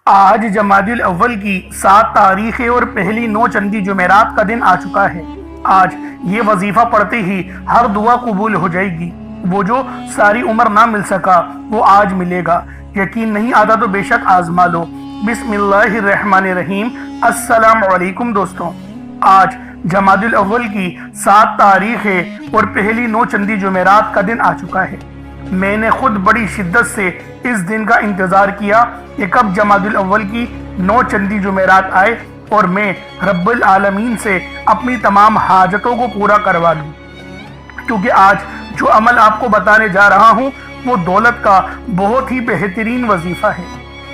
آج جمادی الاول کی 7 تاریخ ہے اور پہلی 9 چندی جمعرات کا دن آ چکا ہے۔ آج یہ وظیفہ پڑھتے ہی ہر دعا قبول ہو جائے گی۔ وہ جو ساری عمر نہ مل سکا وہ آج ملے گا۔ یقین نہیں آتا تو بے شک آزما لو۔ بسم اللہ الرحمن الرحیم۔ السلام علیکم دوستوں، آج جمادی الاول کی 7 تاریخ ہے اور پہلی 9 چندی جمعرات کا دن آ چکا ہے۔ میں نے خود بڑی شدت سے اس دن کا انتظار کیا کہ کب جمادی الاول کی 9 چندی جمعرات آئے اور میں رب العالمین سے اپنی تمام حاجتوں کو پورا کروا لوں، کیونکہ آج جو عمل آپ کو بتانے جا رہا ہوں وہ دولت کا بہت ہی بہترین وظیفہ ہے۔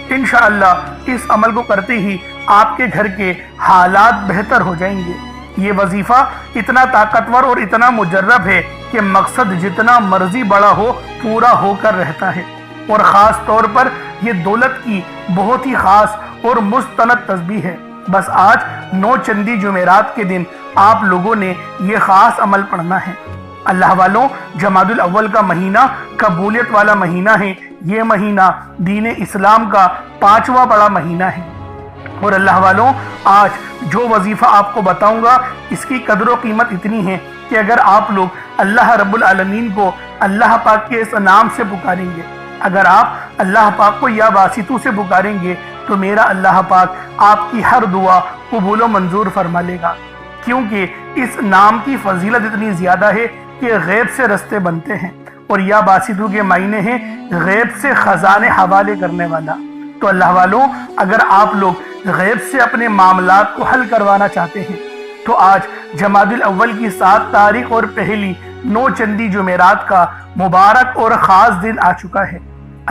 انشاءاللہ اس عمل کو کرتے ہی آپ کے گھر کے حالات بہتر ہو جائیں گے۔ یہ وظیفہ اتنا طاقتور اور اتنا مجرب ہے کہ مقصد جتنا مرضی بڑا ہو پورا ہو کر رہتا ہے، اور خاص طور پر یہ دولت کی بہت ہی خاص اور مستند تسبیح ہے۔ بس آج 9 چندی جمعرات کے دن آپ لوگوں نے یہ خاص عمل پڑھنا ہے۔ اللہ والوں، جمادی الاول کا مہینہ قبولیت والا مہینہ ہے۔ یہ مہینہ دین اسلام کا 5واں بڑا مہینہ ہے، اور اللہ والوں، آج جو وظیفہ آپ کو بتاؤں گا اس کی قدر و قیمت اتنی ہے کہ اگر آپ لوگ اللہ رب العالمین کو اللہ پاک کے اس نام سے پکاریں گے، اگر آپ اللہ پاک کو یا واسطو سے پکاریں گے تو میرا اللہ پاک آپ کی ہر دعا قبول و منظور فرما لے گا، کیونکہ اس نام کی فضیلت اتنی زیادہ ہے کہ غیب سے رستے بنتے ہیں، اور یا واسطو کے معنی ہیں غیب سے خزانے حوالے کرنے والا۔ تو اللہ والوں، اگر آپ لوگ غیب سے اپنے معاملات کو حل کروانا چاہتے ہیں تو آج جمادی الاول کی 7 تاریخ اور پہلی 9 چندی جمعرات کا مبارک اور خاص دن آ چکا ہے۔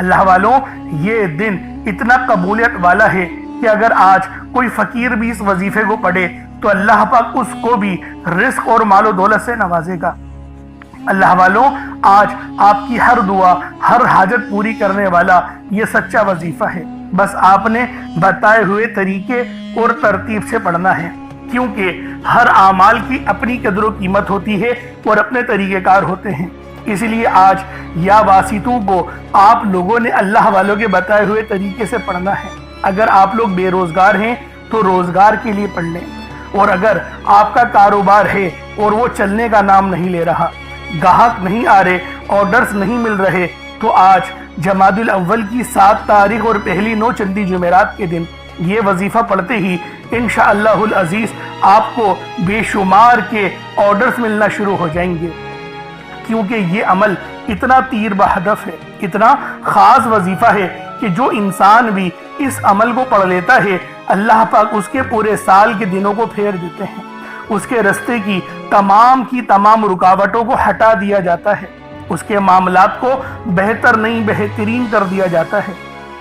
اللہ والوں، یہ دن اتنا قبولیت والا ہے کہ اگر آج کوئی فقیر بھی اس وظیفے کو پڑھے تو اللہ پاک اس کو بھی رزق اور مال و دولت سے نوازے گا۔ اللہ والوں، آج آپ کی ہر دعا، ہر حاجت پوری کرنے والا یہ سچا وظیفہ ہے۔ بس آپ نے بتائے ہوئے طریقے اور ترتیب سے پڑھنا ہے، کیونکہ ہر اعمال کی اپنی قدر و قیمت ہوتی ہے اور اپنے طریقہ کار ہوتے ہیں۔ اس لیے آج یا واسطو کو آپ لوگوں نے اللہ والوں کے بتائے ہوئے طریقے سے پڑھنا ہے۔ اگر آپ لوگ بے روزگار ہیں تو روزگار کے لیے پڑھ لیں، اور اگر آپ کا کاروبار ہے اور وہ چلنے کا نام نہیں لے رہا، گاہک نہیں آ رہے، آرڈرز نہیں مل رہے، تو آج جمادی الاول کی 7 تاریخ اور پہلی 9 چندی جمعرات کے دن یہ وظیفہ پڑھتے ہی انشاءاللہ العزیز آپ کو بے شمار کے آرڈرز ملنا شروع ہو جائیں گے، کیونکہ یہ عمل اتنا تیر بہدف ہے، اتنا خاص وظیفہ ہے کہ جو انسان بھی اس عمل کو پڑھ لیتا ہے اللہ پاک اس کے پورے سال کے دنوں کو پھیر دیتے ہیں، اس کے رستے کی تمام رکاوٹوں کو ہٹا دیا جاتا ہے، اس کے معاملات کو بہتر نہیں بہترین کر دیا جاتا ہے۔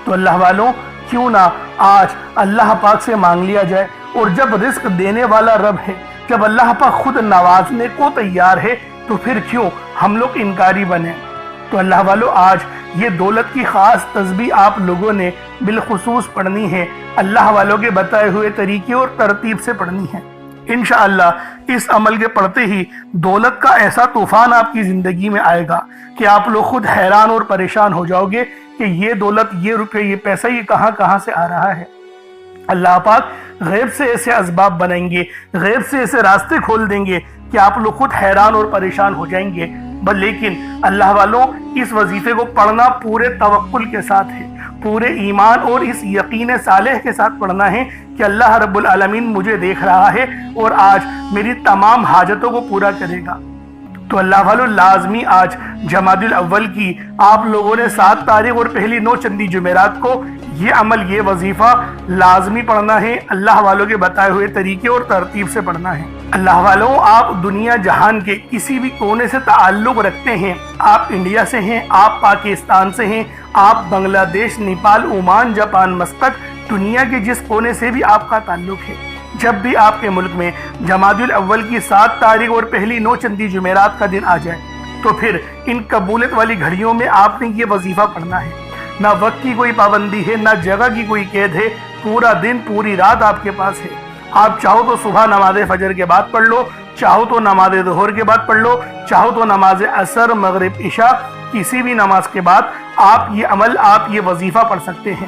تو اللہ والوں، کیوں نہ آج اللہ پاک سے مانگ لیا جائے، اور جب رزق دینے والا رب ہے، جب اللہ پاک خود نوازنے کو تیار ہے تو پھر کیوں ہم لوگ انکاری بنیں۔ تو اللہ والوں، آج یہ دولت کی خاص تسبیح آپ لوگوں نے بالخصوص پڑھنی ہے، اللہ والوں کے بتائے ہوئے طریقے اور ترتیب سے پڑھنی ہے۔ انشاءاللہ اس عمل کے پڑھتے ہی دولت کا ایسا طوفان آپ کی زندگی میں آئے گا کہ آپ لوگ خود حیران اور پریشان ہو جاؤ گے کہ یہ دولت، یہ روپے، یہ پیسہ یہ کہاں سے آ رہا ہے۔ اللہ پاک غیب سے ایسے اسباب بنائیں گے، غیب سے ایسے راستے کھول دیں گے کہ آپ لوگ خود حیران اور پریشان ہو جائیں گے۔ لیکن اللہ والوں، اس وظیفے کو پڑھنا پورے توکل کے ساتھ ہے، پورے ایمان اور اس یقین صالح کے ساتھ پڑھنا ہے کہ اللہ رب العالمین مجھے دیکھ رہا ہے اور آج میری تمام حاجتوں کو پورا کرے گا۔ تو اللہ والوں، لازمی آج جمادی الاول کی آپ لوگوں نے 7 تاریخ اور پہلی 9 چندی جمعرات کو یہ عمل، یہ وظیفہ لازمی پڑھنا ہے، اللہ والوں کے بتائے ہوئے طریقے اور ترتیب سے پڑھنا ہے۔ اللہ والوں، آپ دنیا جہان کے کسی بھی کونے سے تعلق رکھتے ہیں، آپ انڈیا سے ہیں، آپ پاکستان سے ہیں، آپ بنگلہ دیش، نیپال، عمان، جاپان، مسقط، دنیا کے جس کونے سے بھی آپ کا تعلق ہے، جب بھی آپ کے ملک میں جمادی الاول کی 7 تاریخ اور پہلی 9 چندی جمعرات کا دن آ جائے تو پھر ان قبولیت والی گھڑیوں میں آپ نے یہ وظیفہ پڑھنا ہے۔ نہ وقت کی کوئی پابندی ہے، نہ جگہ کی کوئی قید ہے، پورا دن پوری رات آپ کے پاس ہے۔ آپ چاہو تو صبح نماز فجر کے بعد پڑھ لو، چاہو تو نماز ظہر کے بعد پڑھ لو، چاہو تو نماز عصر، مغرب، عشاء، کسی بھی نماز کے بعد آپ یہ عمل، آپ یہ وظیفہ پڑھ سکتے ہیں۔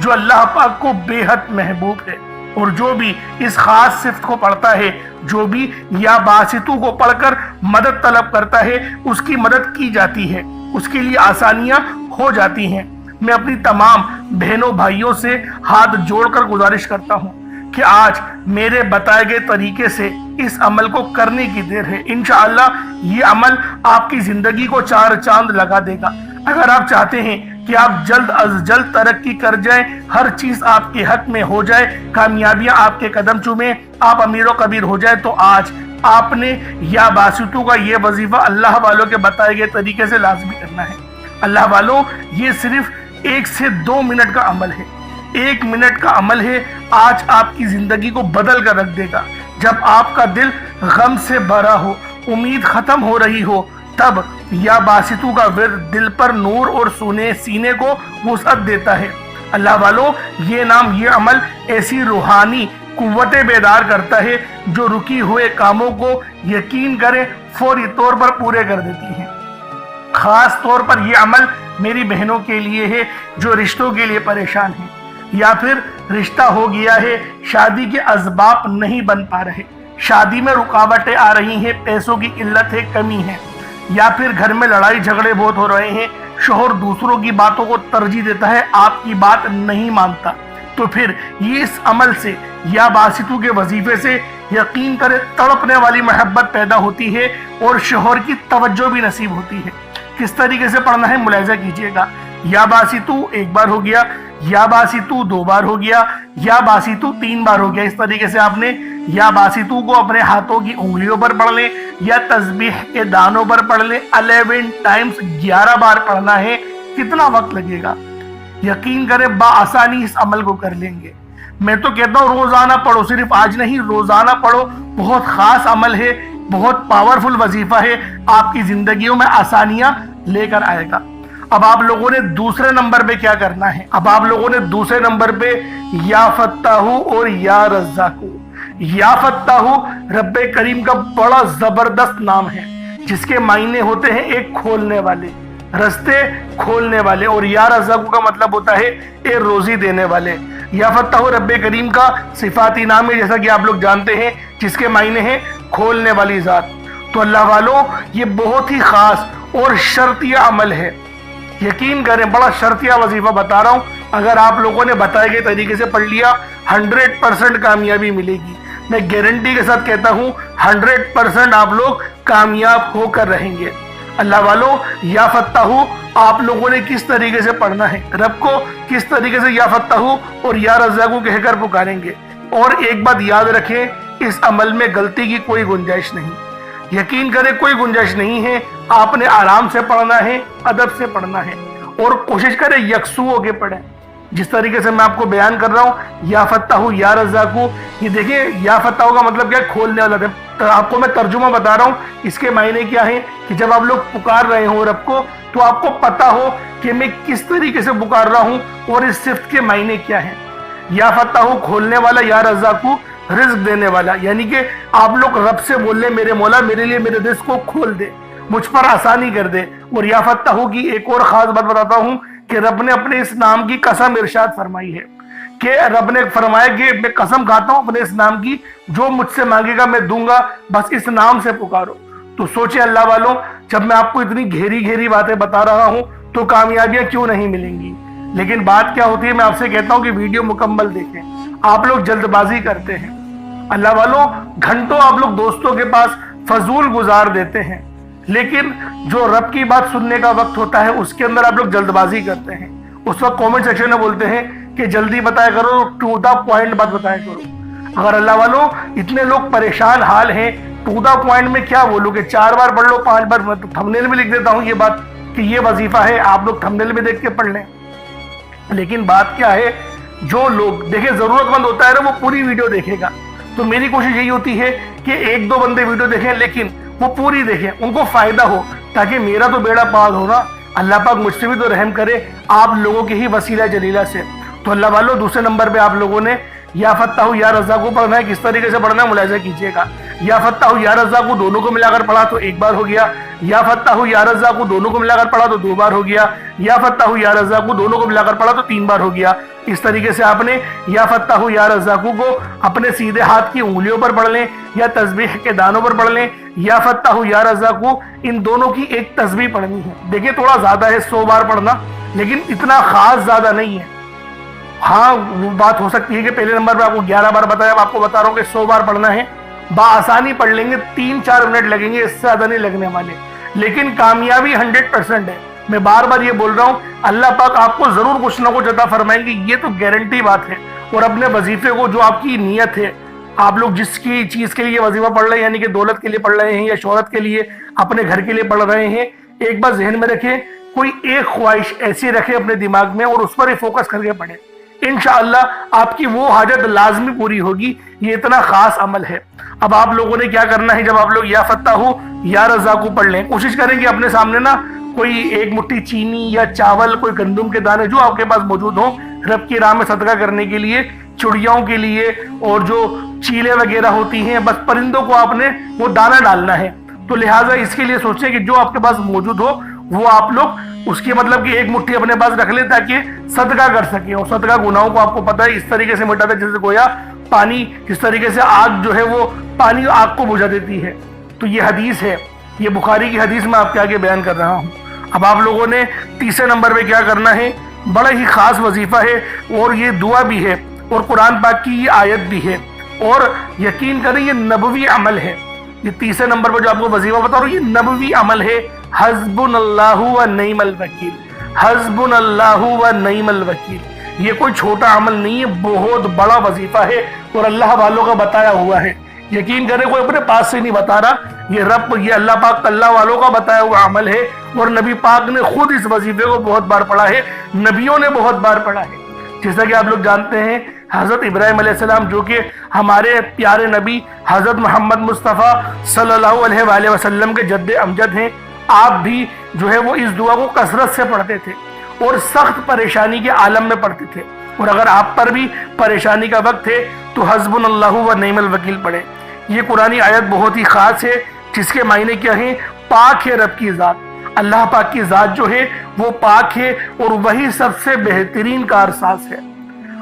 جو اللہ پاک کو بے حد محبوب ہے۔ اور جو بھی اس خاص صفت کو پڑھتا ہے، جو بھی یا باسطو کو پڑھ کر مدد طلب کرتا ہے، اس کی مدد کی جاتی ہے، اس کے لیے آسانیاں ہو جاتی ہیں۔ میں اپنی تمام بہنوں بھائیوں سے ہاتھ جوڑ کر گزارش کرتا ہوں کہ آج میرے بتائے گئے طریقے سے اس عمل کو کرنے کی دیر ہے۔ انشاءاللہ یہ عمل آپ کی زندگی کو چار چاند لگا دے گا۔ اگر آپ چاہتے ہیں کہ آپ جلد از جلد ترقی کر جائیں، ہر چیز آپ کے حق میں ہو جائے، کامیابیاں آپ کے قدم چومیں، آپ امیر و کبیر ہو جائے، تو آج آپ نے یا باسطو کا یہ وظیفہ اللہ والوں کے بتائے گئے طریقے سے لازمی کرنا ہے۔ اللہ والوں، یہ صرف 1 سے 2 منٹ کا عمل ہے، 1 منٹ کا عمل ہے، آج آپ کی زندگی کو بدل کر رکھ دے گا۔ جب آپ کا دل غم سے بھرا ہو، امید ختم ہو رہی ہو، تب یا باسطو کا ورد دل پر نور اور سینے کو وسعت دیتا ہے۔ اللہ والوں، یہ نام، یہ عمل ایسی روحانی قوتیں بیدار کرتا ہے جو رکی ہوئے کاموں کو یقین کرے فوری طور پر پورے کر دیتی ہیں۔ خاص طور پر یہ عمل میری بہنوں کے لیے ہے جو رشتوں کے لیے پریشان ہیں، یا پھر رشتہ ہو گیا ہے، شادی کے اسباب نہیں بن پا رہے، شادی میں رکاوٹیں آ رہی ہیں، پیسوں کی قلت ہے، کمی ہے، یا پھر گھر میں لڑائی جھگڑے بہت ہو رہے ہیں، شوہر دوسروں کی باتوں کو ترجیح دیتا ہے، آپ کی بات نہیں مانتا، تو پھر یہ اس عمل سے یا باسطو کے وظیفے سے یقین کرے تڑپنے والی محبت پیدا ہوتی ہے اور شوہر کی توجہ بھی نصیب ہوتی ہے۔ کس طریقے سے پڑھنا ہے ملاحظہ کیجئے گا۔ یا باسطو 1 بار ہو گیا، یا باسطو 2 بار ہو گیا، یا باسطو 3 بار ہو گیا۔ اس طریقے سے آپ نے یا باسطو کو اپنے ہاتھوں کی انگلیوں پر پڑھ لیں یا تسبیح کے دانوں پر پڑھ لیں۔ 11 ٹائمز 11 بار پڑھنا ہے۔ کتنا وقت لگے گا؟ یقین کریں بآسانی اس عمل کو کر لیں گے۔ میں تو کہتا ہوں روزانہ پڑھو، صرف آج نہیں، روزانہ پڑھو۔ بہت خاص عمل ہے، بہت پاورفل وظیفہ ہے، آپ کی زندگیوں میں آسانیاں لے کر آئے گا۔ اب آپ لوگوں نے دوسرے نمبر پہ کیا کرنا ہے؟ اب آپ لوگوں نے دوسرے نمبر پہ یا فتاحو اور یا رزاقو۔ یا فتاحو رب کریم کا بڑا زبردست نام ہے جس کے معنی ہوتے ہیں ایک کھولنے والے، رستے کھولنے والے، اور یا رزاقو کا مطلب ہوتا ہے ایک روزی دینے والے۔ یا فتاحو رب کریم کا صفاتی نام ہے، جیسا کہ آپ لوگ جانتے ہیں، جس کے معنی ہیں کھولنے والی ذات۔ تو اللہ والوں، یہ بہت ہی خاص اور شرطیہ عمل ہے۔ یقین کریں بڑا شرطیہ وظیفہ بتا رہا ہوں، اگر آپ لوگوں نے بتائے گئے طریقے سے پڑھ لیا 100% کامیابی ملے گی۔ میں گارنٹی کے ساتھ کہتا ہوں 100% آپ لوگ کامیاب ہو کر رہیں گے۔ اللہ والوں، یا فتاحو آپ لوگوں نے کس طریقے سے پڑھنا ہے، رب کو کس طریقے سے یا فتاحو اور یا رزاقو کہہ کر پکاریں گے۔ اور ایک بات یاد رکھیں، اس عمل میں غلطی کی کوئی گنجائش نہیں، یقین کریں کوئی گنجائش نہیں ہے۔ آپ نے آرام سے پڑھنا ہے، ادب سے پڑھنا ہے، اور کوشش کریں یکسو ہو کے پڑھیں۔ جس طریقے سے میں آپ کو بیان کر رہا ہوں، یا فتاحو یا رزاقو، یہ دیکھیں یا فتاحو کا مطلب کیا ہے؟ کھولنے والا۔ آپ کو میں ترجمہ بتا رہا ہوں، اس کے معنی کیا ہے کہ جب آپ لوگ پکار رہے ہوں رب کو، تو آپ کو پتا ہو کہ میں کس طریقے سے پکار رہا ہوں اور اس صفت کے معنی کیا ہیں۔ یا فتاحو کھولنے والا، یا رزاقو رزق دینے والا، یعنی کہ آپ لوگ رب سے بول لیں میرے مولا میرے لیے میرے رزق کو کھول دے، مجھ پر آسانی کر دے۔ اور یا فتاحو کی ایک اور خاص بات بتاتا ہوں کہ رب نے اپنے اس نام کی قسم ارشاد فرمائی ہے، کہ رب نے فرمایا کہ میں قسم کھاتا ہوں اپنے اس نام کی، جو مجھ سے مانگے گا میں دوں گا، بس اس نام سے پکارو۔ تو سوچیں اللہ والوں، جب میں آپ کو اتنی گہری باتیں بتا رہا ہوں تو کامیابیاں کیوں نہیں ملیں گی؟ لیکن بات کیا ہوتی ہے، میں آپ سے کہتا ہوں کہ ویڈیو مکمل دیکھیں۔ آپ لوگ جلد بازی کرتے ہیں اللہ والوں، گھنٹوں آپ لوگ دوستوں کے پاس فضول گزار دیتے ہیں، لیکن جو رب کی بات سننے کا وقت ہوتا ہے اس کے اندر آپ لوگ جلد بازی کرتے ہیں۔ اس وقت کومنٹ سیکشن میں بولتے ہیں کہ جلدی بتایا کرو، ٹو دا پوائنٹ بات بتایا کرو۔ اگر اللہ والوں اتنے لوگ پریشان حال ہیں، ٹو دا پوائنٹ میں کیا بولو کہ 4 بار پڑھ لو، 5 بار، میں تو تھمبنیل میں لکھ دیتا ہوں یہ بات کہ یہ وظیفہ ہے، آپ لوگ تھمبنیل میں دیکھ کے پڑھ لیں۔ لیکن بات کیا ہے، جو لوگ دیکھیں ضرورت مند ہوتا ہے نا وہ پوری ویڈیو دیکھے گا۔ تو میری کوشش یہی ہوتی ہے کہ 1-2 بندے ویڈیو دیکھیں، لیکن وہ پوری دیکھیں، ان کو فائدہ ہو، تاکہ میرا تو بیڑا پار ہو نا، اللہ پاک مجھ سے بھی تو رحم کرے آپ لوگوں کے ہی وسیلہ جلیلہ سے۔ تو اللہ والوں، دوسرے نمبر پہ آپ لوگوں نے یا فتاحو یا رزاقو پڑھنا ہے۔ کس طریقے سے پڑھنا ہے ملاحظہ کیجئے گا۔ یا فتاح یا رزاق کو دونوں کو ملا کر پڑھا تو ایک بار ہو گیا، یا فتاح یا رزاق کو دونوں کو ملا کر پڑھا تو دو بار ہو گیا، یا فتاح یا رزاق کو دونوں کو ملا کر پڑھا تو تین بار ہو گیا۔ اس طریقے سے آپ نے یا فتاح یا رزاق کو اپنے سیدھے ہاتھ کی انگلیوں پر پڑھ لیں یا تسبیح کے دانوں پر پڑھ لیں، یا فتاح یا رزاق کو ان دونوں کی ایک تسبیح پڑھنی ہے۔ دیکھیں تھوڑا زیادہ ہے 100 بار پڑھنا، لیکن اتنا خاص زیادہ نہیں ہے۔ ہاں وہ بات ہو سکتی ہے کہ پہلے نمبر پہ آپ کو 11 بار بتایا، اب آپ کو بتا رہا ہوں کہ 100 بار پڑھنا ہے، بآسانی پڑھ لیں گے، 3-4 منٹ لگیں گے، اس سے زیادہ نہیں لگنے والے، لیکن کامیابی 100% ہے۔ میں بار بار یہ بول رہا ہوں، اللہ پاک آپ کو ضرور کچھ نہ کچھ عطا فرمائیں گے، یہ تو گارنٹی بات ہے۔ اور اپنے وظیفے کو، جو آپ کی نیت ہے، آپ لوگ جس کی چیز کے لیے وظیفہ پڑھ رہے ہیں، یعنی کہ دولت کے لیے پڑھ رہے ہیں یا شہرت کے لیے، اپنے گھر کے لیے پڑھ رہے ہیں، ایک بات ذہن میں رکھیں، کوئی ایک خواہش ایسی رکھے اپنے دماغ میں اور اس پر ہی فوکس کر کے پڑھیں، انشاءاللہ آپ کی وہ حاجت لازمی پوری ہوگی۔ یہ اتنا خاص عمل ہے۔ اب آپ لوگوں نے کیا کرنا ہے، جب آپ لوگ یا فتاح یا رزاق پڑھ لیں، کوشش کریں کہ اپنے سامنے نا کوئی ایک مٹھی چینی یا چاول، کوئی گندم کے دانے جو آپ کے پاس موجود ہوں، رب کی راہ میں صدقہ کرنے کے لیے، چڑیاؤں کے لیے، اور جو چیلے وغیرہ ہوتی ہیں، بس پرندوں کو آپ نے وہ دانہ ڈالنا ہے۔ تو لہٰذا اس کے لیے سوچیں کہ جو آپ کے پاس موجود ہو وہ آپ لوگ اس کی مطلب کہ ایک مٹھی اپنے پاس رکھ لیں تاکہ صدقہ کر سکیں۔ اور صدقہ گناہوں کو آپ کو پتہ ہے اس طریقے سے مٹاتا ہے جیسے گویا پانی، جس طریقے سے آگ جو ہے وہ پانی آگ کو بجھا دیتی ہے۔ تو یہ حدیث ہے، یہ بخاری کی حدیث میں آپ کے آگے بیان کر رہا ہوں۔ اب آپ لوگوں نے تیسرے نمبر پہ کیا کرنا ہے، بڑا ہی خاص وظیفہ ہے، اور یہ دعا بھی ہے اور قرآن پاک کی یہ آیت بھی ہے، اور یقین کریں یہ نبوی عمل ہے۔ یہ تیسرے نمبر پہ جو آپ کو وظیفہ بتا رہا ہوں یہ نبوی عمل ہے، حسبنا اللہ و نعم الوکیل، حسبنا اللہ و نعم الوکیل۔ یہ کوئی چھوٹا عمل نہیں ہے، بہت بڑا وظیفہ ہے اور اللہ والوں کا بتایا ہوا ہے۔ یقین کریں کوئی اپنے پاس سے نہیں بتا رہا، یہ اللہ پاک اللہ والوں کا بتایا ہوا عمل ہے، اور نبی پاک نے خود اس وظیفے کو بہت بار پڑھا ہے، نبیوں نے بہت بار پڑھا ہے۔ جیسا کہ آپ لوگ جانتے ہیں حضرت ابراہیم علیہ السلام جو کہ ہمارے پیارے نبی حضرت محمد مصطفیٰ صلی اللہ علیہ وآلہ وسلم کے جد امجد ہیں، آپ بھی جو ہے وہ اس دعا کو کثرت سے پڑھتے تھے اور سخت پریشانی کے عالم میں پڑھتے تھے۔ اور اگر آپ پر بھی پریشانی کا وقت ہے تو حسبنا اللہ و نعم الوکیل پڑھیں۔ یہ قرآنی آیت بہت ہی خاص ہے، جس کے معنی کیا ہیں، پاک ہے رب کی ذات، اللہ پاک کی ذات جو ہے وہ پاک ہے اور وہی سب سے بہترین کارساز ہے۔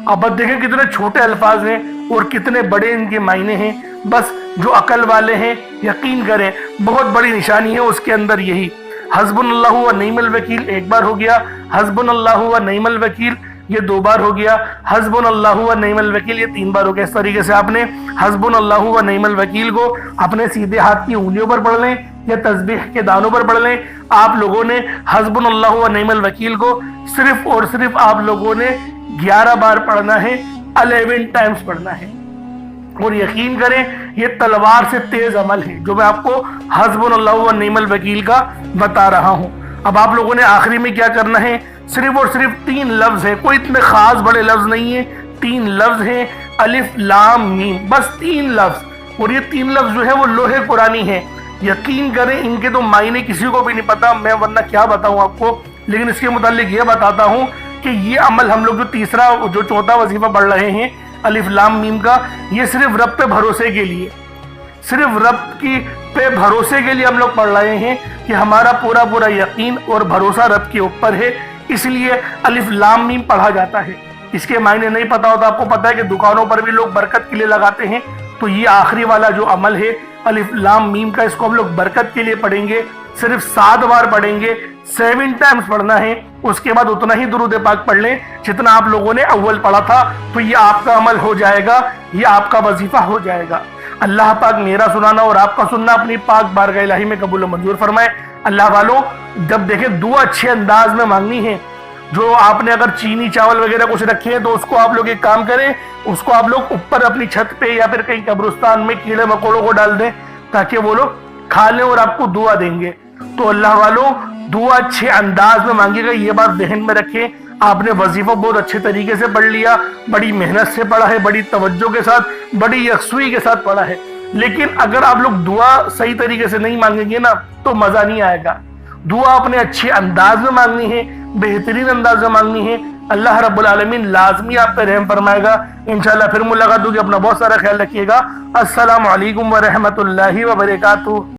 اب دیکھیں کتنے چھوٹے الفاظ ہیں اور کتنے بڑے ان کے معنی ہیں، بس جو عقل والے ہیں یقین کریں بہت بڑی نشانی ہے اس کے اندر یہی۔ حسبنا اللہ و نعم الوکیل ایک بار ہو گیا، حسبنا اللہ و نعم الوکیل یہ 2 بار ہو گیا، حسبنا اللہ و نعم الوکیل یہ 3 بار ہو گیا۔ اس طریقے سے آپ نے حسبنا اللہ و نعم الوکیل کو اپنے سیدھے ہاتھ کی انگلیوں پر پڑھ لیں یا تسبیح کے دانوں پر پڑھ لیں۔ آپ لوگوں نے حسبنا اللہ و نعم الوکیل کو صرف اور صرف آپ لوگوں نے 11 بار پڑھنا ہے، 11 ٹائمز پڑھنا ہے۔ اور یقین کریں یہ تلوار سے تیز عمل ہے جو میں آپ کو حسبنا اللہ و نعم الوکیل کا بتا رہا ہوں۔ اب آپ لوگوں نے آخری میں کیا کرنا ہے، صرف اور صرف 3 لفظ ہے، کوئی اتنے خاص بڑے لفظ نہیں ہے، 3 لفظ ہیں، الف لام میم، بس 3 لفظ، اور یہ 3 لفظ جو ہے وہ لوح قرآنی ہے۔ یقین کریں ان کے تو معنی کسی کو بھی نہیں پتا، میں ورنہ کیا بتاؤں آپ کو، لیکن اس کے متعلق یہ بتاتا ہوں کہ یہ عمل ہم لوگ جو چوتھا وظیفہ پڑھ رہے ہیں الف لام میم کا، یہ صرف رب پہ بھروسے کے لیے، صرف رب کی پہ بھروسے کے لیے ہم لوگ پڑھ رہے ہیں کہ ہمارا پورا یقین اور بھروسہ رب کے اوپر ہے، اس لیے الف لام میم پڑھا جاتا ہے۔ اس کے معنی نہیں پتا ہوتا، آپ کو پتا ہے کہ دکانوں پر بھی لوگ برکت کے لیے لگاتے ہیں، تو یہ آخری والا جو عمل ہے الف لام میم کا، اس کو ہم لوگ برکت کے لیے پڑھیں گے، صرف 7 بار پڑھیں گے، 7 ٹائمز پڑھنا ہے۔ اس کے بعد اتنا ہی درود پاک پڑھ لیں جتنا آپ لوگوں نے اول پڑھا تھا، تو یہ آپ کا عمل ہو جائے گا، یہ آپ کا وظیفہ ہو جائے گا۔ اللہ پاک میرا سنانا اور آپ کا سننا اپنی پاک بارگاہ الہی میں قبول و منظور فرمائے۔ اللہ والوں جب دیکھیں دعا اچھے انداز میں مانگنی ہے، جو آپ نے اگر چینی چاول وغیرہ کچھ رکھے ہیں تو اس کو آپ لوگ ایک کام کریں، اس کو آپ لوگ اوپر اپنی چھت پہ یا پھر کہیں قبرستان میں کیڑے مکوڑوں کو ڈال دیں تاکہ وہ لوگ کھا لیں اور آپ کو دعا دیں گے۔ تو اللہ والوں دعا اچھے انداز میں مانگے گا، یہ بات ذہن میں رکھیں۔ آپ نے وظیفہ بہت اچھے طریقے سے پڑھ لیا، بڑی محنت سے پڑھا ہے، بڑی توجہ کے ساتھ، بڑی یکسوئی کے ساتھ پڑھا ہے، لیکن اگر آپ لوگ دعا صحیح طریقے سے نہیں مانگیں گے نا تو مزہ نہیں آئے گا۔ دعا اپنے اچھے انداز میں مانگنی ہے، بہترین انداز میں مانگنی ہے، اللہ رب العالمین لازمی آپ پہ رحم فرمائے گا۔ انشاءاللہ پھر ملاقات ہوگی، اپنا بہت سارا خیال رکھیے گا۔ السلام علیکم ورحمۃ اللہ وبرکاتہ۔